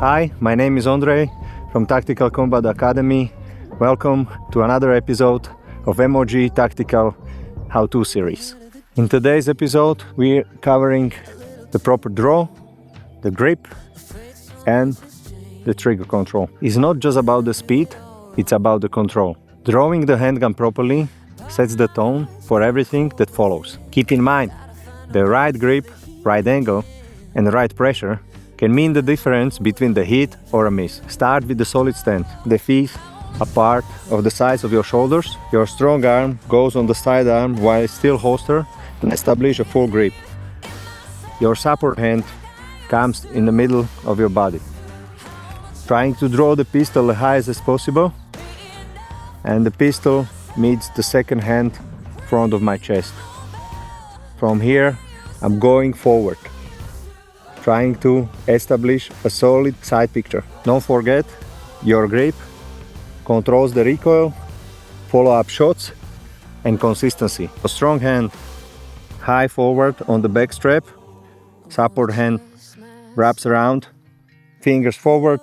Hi, my name is Ondřej from Tactical Combat Academy. Welcome to another episode of MoG Tactical How-To series. In today's episode, we're covering the proper draw, the grip, and the trigger control. It's not just about the speed, it's about the control. Drawing the handgun properly sets the tone for everything that follows. Keep in mind, the right grip, right angle, and the right pressure can mean the difference between the hit or a miss. Start with the solid stance. The feet apart of the sides of your shoulders. Your strong arm goes on the side arm while still holster and establish a full grip. Your support hand comes in the middle of your body. Trying to draw the pistol as high as possible, and the pistol meets the second hand front of my chest. From here, I'm going forward, trying to establish a solid side picture. Don't forget, your grip controls the recoil, follow-up shots, and consistency. A strong hand high forward on the back strap, support hand wraps around, fingers forward,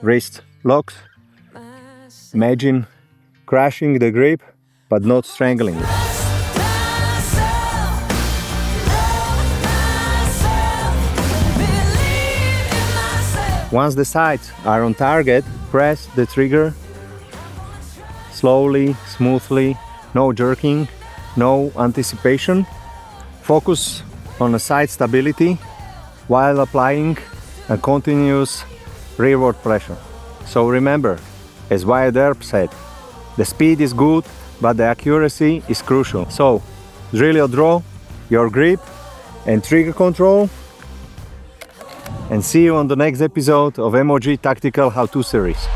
wrist locks. Imagine crushing the grip but not strangling it. Once the sights are on target, press the trigger slowly, smoothly, no jerking, no anticipation. Focus on the sight stability while applying a continuous rearward pressure. So remember, as Wyatt Earp said, the speed is good, but the accuracy is crucial. So drill your draw, your grip, and trigger control, and see you on the next episode of MoG Tactical How-To series.